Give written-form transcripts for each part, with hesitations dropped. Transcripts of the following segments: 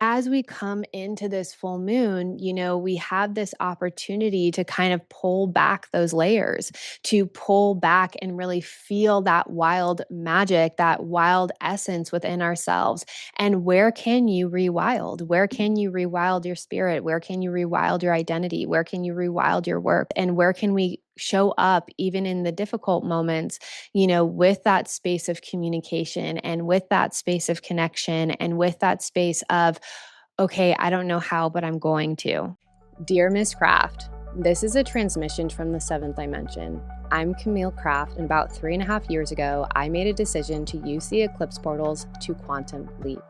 as we come into this full moon, we have this opportunity to kind of pull back those layers, to pull back and really feel that wild magic, that wild essence within ourselves. And where can you rewild? Where can you rewild your spirit? Where can you rewild your identity? Where can you rewild your work? And where can we show up even in the difficult moments, with that space of communication and with that space of connection and with that space of, okay, I don't know how, but I'm going to. Dear Miss Craft, this is a transmission from the seventh dimension. I'm Camille Craft, and about 3.5 years ago, I made a decision to use the eclipse portals to quantum leap.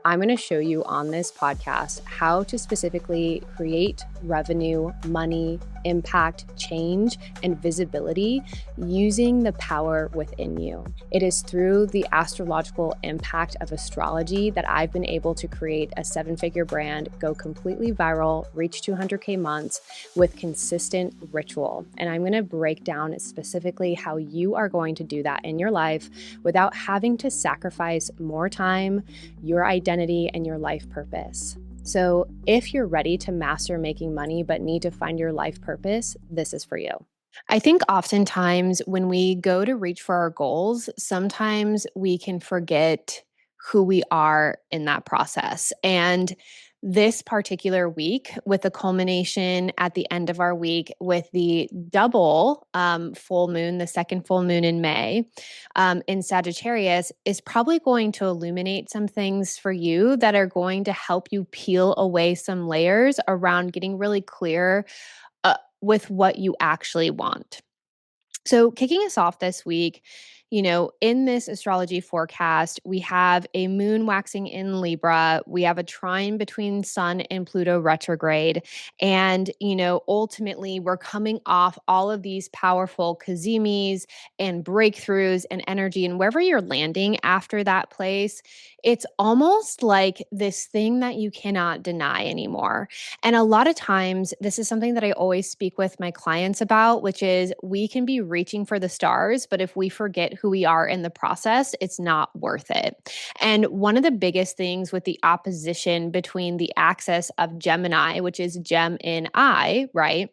I'm going to show you on this podcast how to specifically create revenue, money, impact, change, and visibility using the power within you. It is through the astrological impact of astrology that I've been able to create a 7-figure brand, go completely viral, reach 200K months with consistent ritual. And I'm going to break down specifically how you are going to do that in your life without having to sacrifice more time, your identity, and your life purpose. So if you're ready to master making money but need to find your life purpose, this is for you. I think oftentimes when we go to reach for our goals, sometimes we can forget who we are in that process. And this particular week, with the culmination at the end of our week with the double full moon, the second full moon in May in Sagittarius, is probably going to illuminate some things for you that are going to help you peel away some layers around getting really clear with what you actually want. So, kicking us off this week, in this astrology forecast, we have a moon waxing in Libra. We have a trine between Sun and Pluto retrograde. And, ultimately, we're coming off all of these powerful kazimis and breakthroughs and energy. And wherever you're landing after that place, it's almost like this thing that you cannot deny anymore. And a lot of times, this is something that I always speak with my clients about, which is we can be reaching for the stars, but if we forget who we are in the process, it's not worth it. And one of the biggest things with the opposition between the axis of Gemini, which is Gem in I, right?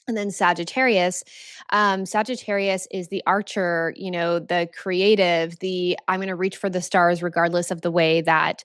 And then Sagittarius, Sagittarius is the archer, the creative, I'm going to reach for the stars regardless of the way that,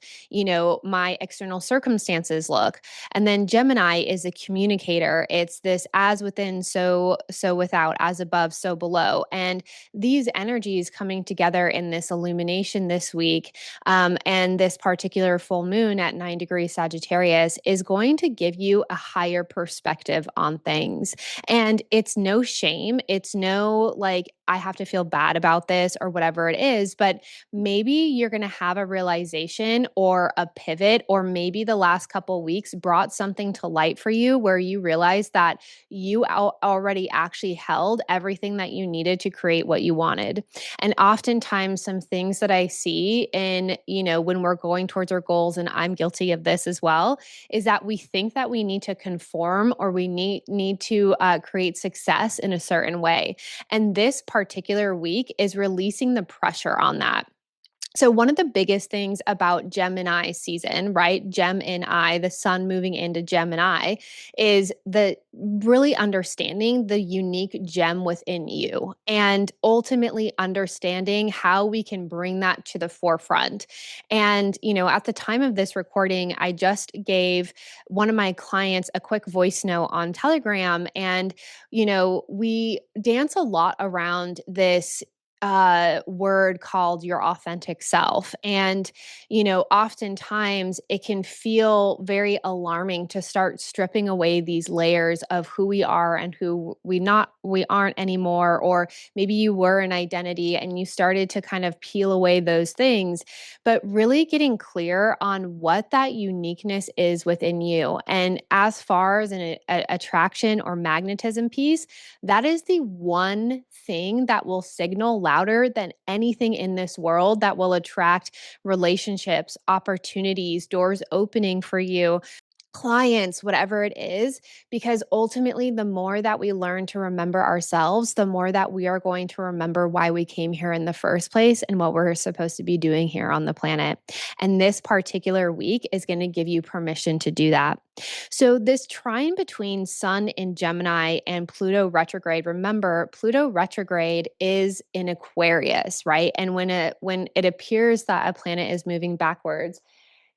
my external circumstances look. And then Gemini is a communicator. It's this as within, so without, as above, so below. And these energies coming together in this illumination this week, and this particular full moon at 9 degrees Sagittarius is going to give you a higher perspective on things. And it's no shame. It's no like, I have to feel bad about this or whatever it is, but maybe you're going to have a realization or a pivot, or maybe the last couple weeks brought something to light for you where you realize that you already actually held everything that you needed to create what you wanted. And oftentimes some things that I see in, when we're going towards our goals, and I'm guilty of this as well, is that we think that we need to conform or we need to create success in a certain way. And this particular week is releasing the pressure on that. So one of the biggest things about Gemini season, right? Gem in I, the sun moving into Gemini, is the really understanding the unique gem within you and ultimately understanding how we can bring that to the forefront. And, at the time of this recording, I just gave one of my clients a quick voice note on Telegram. And, we dance a lot around this word called your authentic self. And, oftentimes it can feel very alarming to start stripping away these layers of who we are and who we aren't anymore. Or maybe you were an identity and you started to kind of peel away those things, but really getting clear on what that uniqueness is within you. And as far as an attraction or magnetism piece, that is the one thing that will signal louder than anything in this world that will attract relationships, opportunities, doors opening for you. clients, whatever it is, because ultimately, the more that we learn to remember ourselves, the more that we are going to remember why we came here in the first place and what we're supposed to be doing here on the planet. And this particular week is going to give you permission to do that. So, this trine between Sun in Gemini and Pluto retrograde, remember, Pluto retrograde is in Aquarius, right? And when it appears that a planet is moving backwards,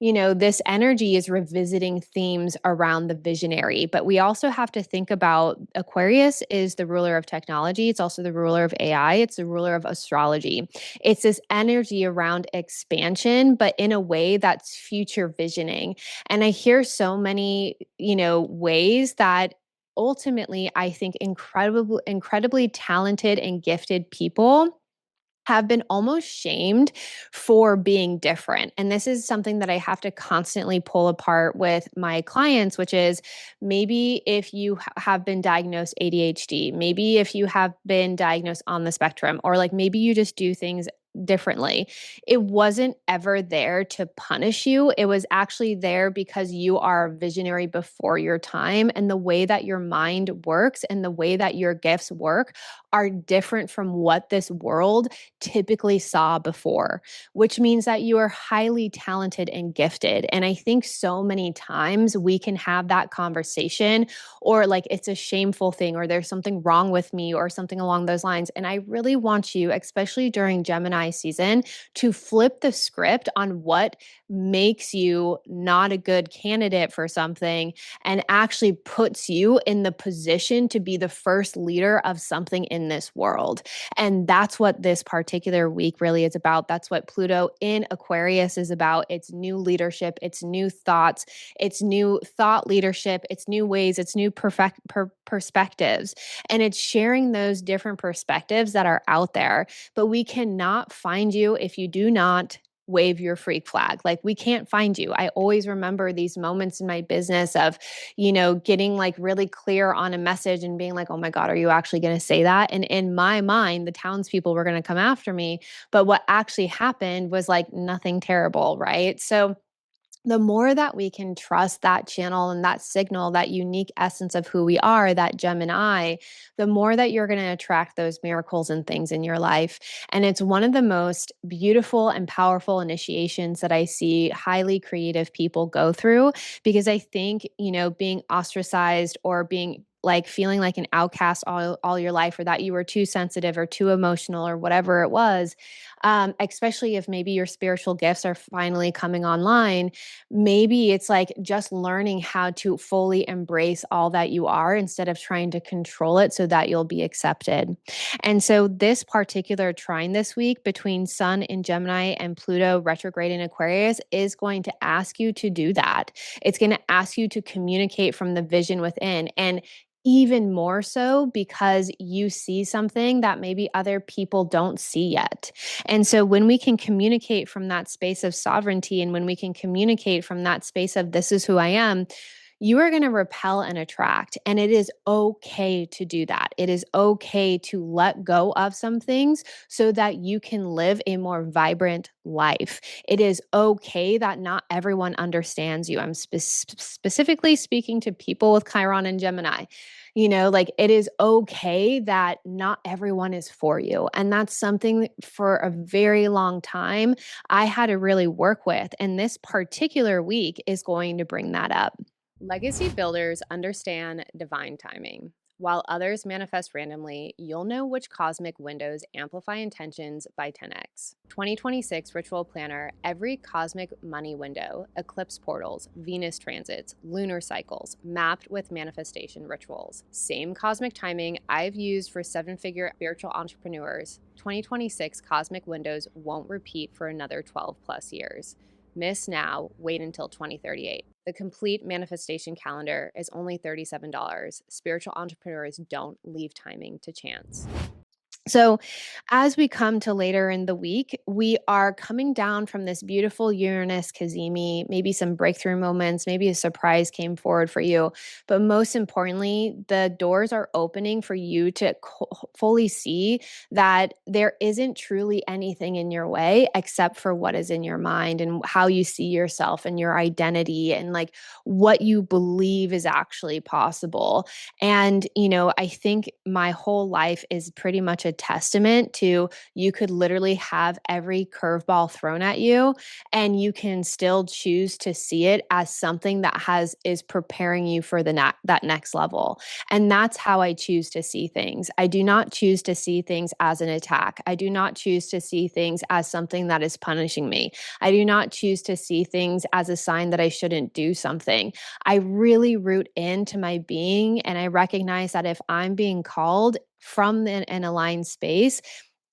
this energy is revisiting themes around the visionary. But we also have to think about Aquarius is the ruler of technology. It's also the ruler of AI. It's the ruler of astrology. It's this energy around expansion, but in a way that's future visioning. And I hear so many, ways that ultimately I think incredibly talented and gifted people have been almost shamed for being different. And this is something that I have to constantly pull apart with my clients, which is maybe if you have been diagnosed ADHD, maybe if you have been diagnosed on the spectrum, or like maybe you just do things differently. It wasn't ever there to punish you. It was actually there because you are visionary before your time. And the way that your mind works and the way that your gifts work are different from what this world typically saw before, which means that you are highly talented and gifted. And I think so many times we can have that conversation, or like it's a shameful thing, or there's something wrong with me, or something along those lines. And I really want you, especially during Gemini season, to flip the script on what makes you not a good candidate for something and actually puts you in the position to be the first leader of something in this world. And that's what this particular week really is about. That's what Pluto in Aquarius is about. It's new leadership, it's new thoughts, it's new thought leadership, it's new ways, it's new perspectives. And it's sharing those different perspectives that are out there. But we cannot find you if you do not wave your freak flag. Like, we can't find you. I always remember these moments in my business of, getting like really clear on a message and being like, oh my God, are you actually going to say that? And in my mind, the townspeople were going to come after me. But what actually happened was like nothing terrible, right? So, the more that we can trust that channel and that signal, that unique essence of who we are, that Gemini, the more that you're going to attract those miracles and things in your life. And it's one of the most beautiful and powerful initiations that I see highly creative people go through, because I think, being ostracized or being like feeling like an outcast all your life, or that you were too sensitive or too emotional or whatever it was, especially if maybe your spiritual gifts are finally coming online, maybe it's like just learning how to fully embrace all that you are instead of trying to control it so that you'll be accepted. And so this particular trine this week between Sun in Gemini and Pluto retrograde in Aquarius is going to ask you to do that. It's going to ask you to communicate from the vision within. And even more so because you see something that maybe other people don't see yet. And so when we can communicate from that space of sovereignty, and when we can communicate from that space of this is who I am, you are going to repel and attract. And it is okay to do that. It is okay to let go of some things so that you can live a more vibrant life. It is okay that not everyone understands you. I'm specifically speaking to people with Chiron and Gemini. Like, it is okay that not everyone is for you. And that's something for a very long time I had to really work with. And this particular week is going to bring that up. Legacy builders understand divine timing. While others manifest randomly, you'll know which cosmic windows amplify intentions by 10x. 2026 Ritual Planner, every cosmic money window, eclipse portals, Venus transits, lunar cycles, mapped with manifestation rituals. Same cosmic timing I've used for seven-figure spiritual entrepreneurs. 2026 cosmic windows won't repeat for another 12 plus years. Miss now, wait until 2038. The complete manifestation calendar is only $37. Spiritual entrepreneurs don't leave timing to chance. So, as we come to later in the week, we are coming down from this beautiful Uranus cazimi, maybe some breakthrough moments, maybe a surprise came forward for you. But most importantly, the doors are opening for you to fully see that there isn't truly anything in your way except for what is in your mind and how you see yourself and your identity and like what you believe is actually possible. And, I think my whole life is pretty much a testament to you could literally have every curveball thrown at you and you can still choose to see it as something that is preparing you for that next level. And that's how I choose to see things. I do not choose to see things as an attack. I do not choose to see things as something that is punishing me. I do not choose to see things as a sign that I shouldn't do something. I really root into my being and I recognize that if I'm being called from an aligned space,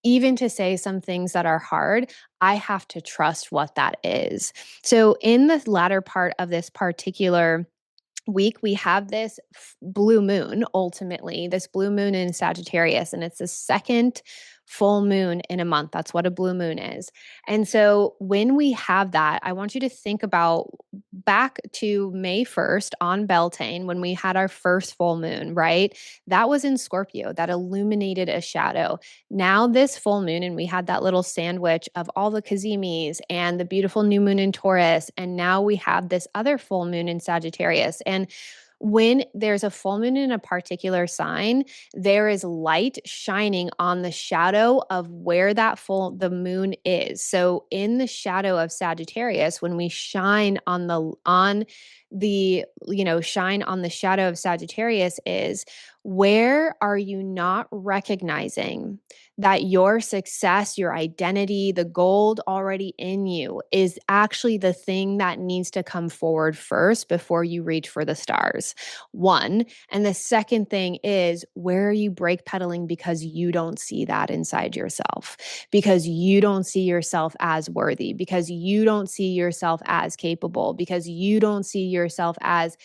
even to say some things that are hard, I have to trust what that is. So, in the latter part of this particular week, we have this blue moon, ultimately, this blue moon in Sagittarius, and it's the second full moon in a month. That's what a blue moon is. And so when we have that, I want you to think about back to May 1st on Beltane when we had our first full moon, right? That was in Scorpio, that illuminated a shadow. Now, this full moon, and we had that little sandwich of all the Kazimis and the beautiful new moon in Taurus. And now we have this other full moon in Sagittarius. And when there's a full moon in a particular sign, there is light shining on the shadow of where the moon is. So in the shadow of Sagittarius, when we shine on shine on the shadow of Sagittarius, is where are you not recognizing that your success, your identity, the gold already in you is actually the thing that needs to come forward first before you reach for the stars? One. And the second thing is, where are you brake pedaling because you don't see that inside yourself? Because you don't see yourself as worthy, because you don't see yourself as capable, because you don't see yourself as,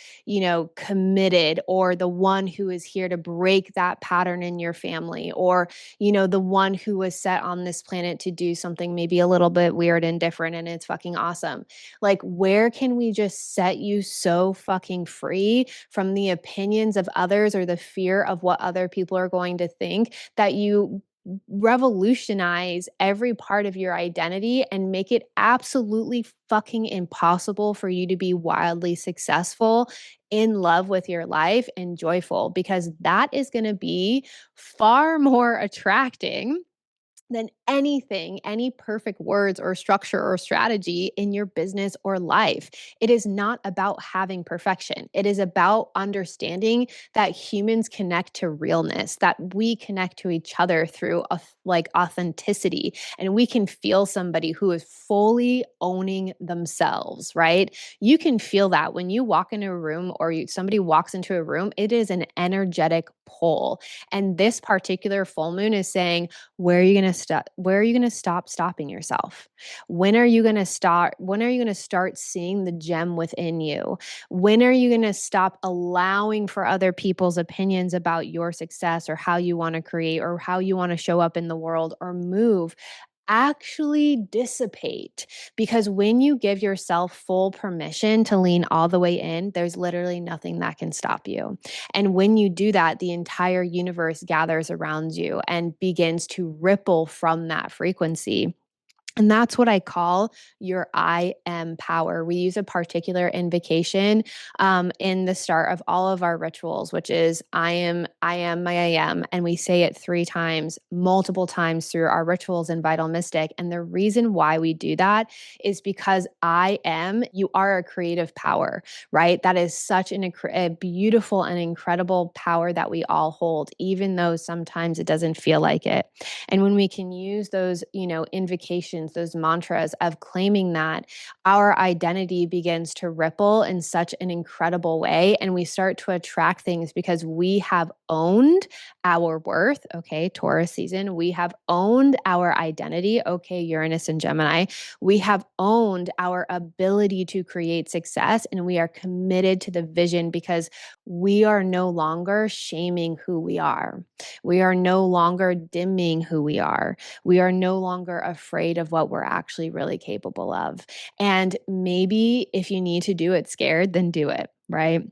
committed, or the one who is here to break that pattern in your family, or, the one who was set on this planet to do something maybe a little bit weird and different, and it's fucking awesome. Like, where can we just set you so fucking free from the opinions of others or the fear of what other people are going to think, that you revolutionize every part of your identity and make it absolutely fucking impossible for you to be wildly successful, in love with your life, and joyful, because that is going to be far more attracting than anything, any perfect words or structure or strategy in your business or life. It is not about having perfection. It is about understanding that humans connect to realness, that we connect to each other through authenticity, and we can feel somebody who is fully owning themselves, right? You can feel that when you walk into a room or somebody walks into a room, it is an energetic pull. And this particular full moon is saying, where are you going to stop? Where are you going to stop stopping yourself? When are you going to start? When are you going to start seeing the gem within you? When are you going to stop allowing for other people's opinions about your success or how you want to create or how you want to show up in the world or move actually dissipate? Because when you give yourself full permission to lean all the way in, there's literally nothing that can stop you. And when you do that, the entire universe gathers around you and begins to ripple from that frequency. And that's what I call your I am power. We use a particular invocation in the start of all of our rituals, which is I am, my I am. And we say it 3 times, multiple times through our rituals in Vital Mystic. And the reason why we do that is because I am, you are a creative power, right? That is such a beautiful and incredible power that we all hold, even though sometimes it doesn't feel like it. And when we can use those, invocations affirmations, those mantras of claiming that, our identity begins to ripple in such an incredible way. And we start to attract things because we have owned our worth. Okay, Taurus season. We have owned our identity. Okay, Uranus and Gemini. We have owned our ability to create success, and we are committed to the vision because we are no longer shaming who we are. We are no longer dimming who we are. We are no longer afraid of what we're actually really capable of. And maybe if you need to do it scared, then do it, right?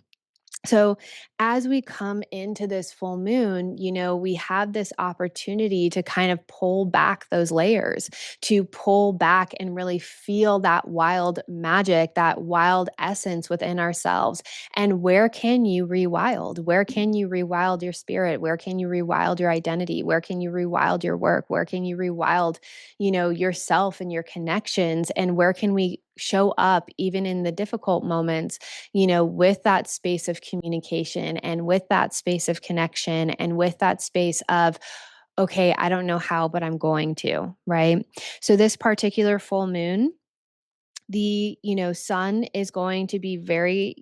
So, as we come into this full moon, we have this opportunity to kind of pull back those layers, to pull back and really feel that wild magic, that wild essence within ourselves. And where can you rewild? Where can you rewild your spirit? Where can you rewild your identity? Where can you rewild your work? Where can you rewild, yourself and your connections? And where can we show up even in the difficult moments, with that space of communication and with that space of connection and with that space of, okay, I don't know how, but I'm going to, right? So this particular full moon, the sun is going to be very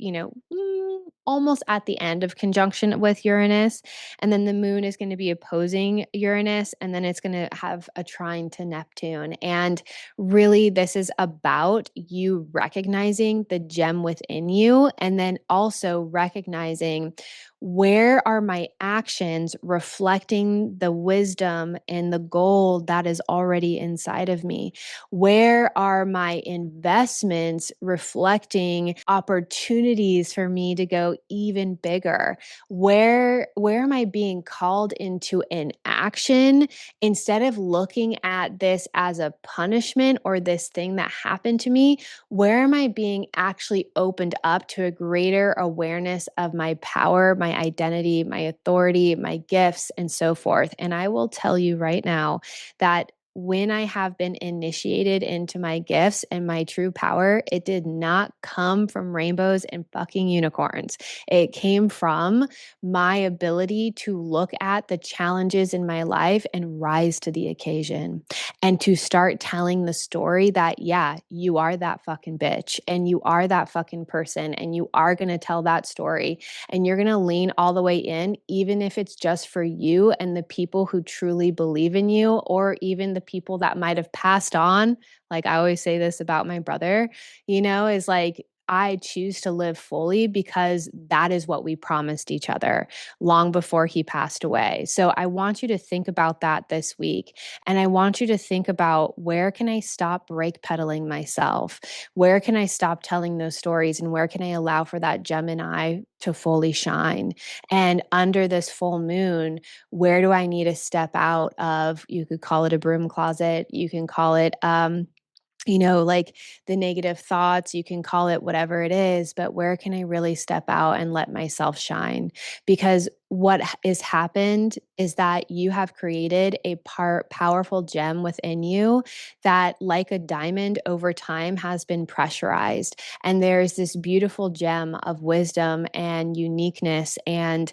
almost at the end of conjunction with Uranus, and then the moon is going to be opposing Uranus, and then it's going to have a trine to Neptune. And really this is about you recognizing the gem within you, and then also recognizing, where are my actions reflecting the wisdom and the gold that is already inside of me? Where are my investments reflecting opportunities for me to go even bigger? Where am I being called into an action instead of looking at this as a punishment or this thing that happened to me? Where am I being actually opened up to a greater awareness of my power, my identity, my authority, my gifts, and so forth? And I will tell you right now that when I have been initiated into my gifts and my true power, it did not come from rainbows and fucking unicorns. It came from my ability to look at the challenges in my life and rise to the occasion, and to start telling the story that, yeah, you are that fucking bitch, and you are that fucking person, and you are going to tell that story, and you're going to lean all the way in, even if it's just for you and the people who truly believe in you, or even the people that might have passed on. Like I always say this about my brother, is like, I choose to live fully because that is what we promised each other long before he passed away. So I want you to think about that this week. And I want you to think about, where can I stop brake pedaling myself? Where can I stop telling those stories? And where can I allow for that Gemini to fully shine? And under this full moon, where do I need to step out of, you could call it a broom closet, you can call it, like the negative thoughts, you can call it whatever it is, but where can I really step out and let myself shine? Because what has happened is that you have created a powerful gem within you that, like a diamond, over time has been pressurized. And there's this beautiful gem of wisdom and uniqueness and,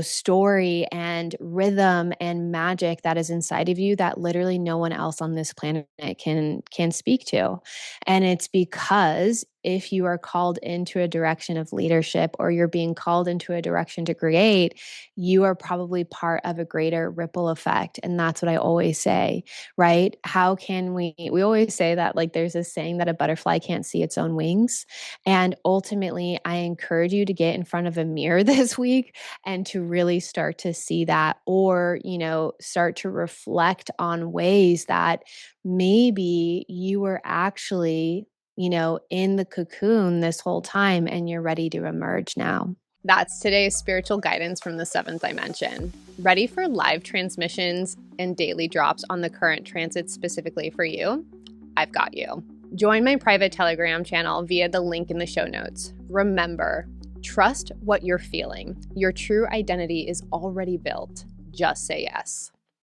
story and rhythm and magic that is inside of you that literally no one else on this planet can speak to. And it's because if you are called into a direction of leadership, or you're being called into a direction to create, you are probably part of a greater ripple effect. And that's what I always say, right? How can we always say that, like, there's this saying that a butterfly can't see its own wings. And ultimately, I encourage you to get in front of a mirror this week and to really start to see that, or, start to reflect on ways that maybe you were actually, in the cocoon this whole time and you're ready to emerge now. That's today's spiritual guidance from the seventh dimension. Ready for live transmissions and daily drops on the current transit specifically for you? I've got you. Join my private Telegram channel via the link in the show notes. Remember, trust what you're feeling. Your true identity is already built. Just say yes.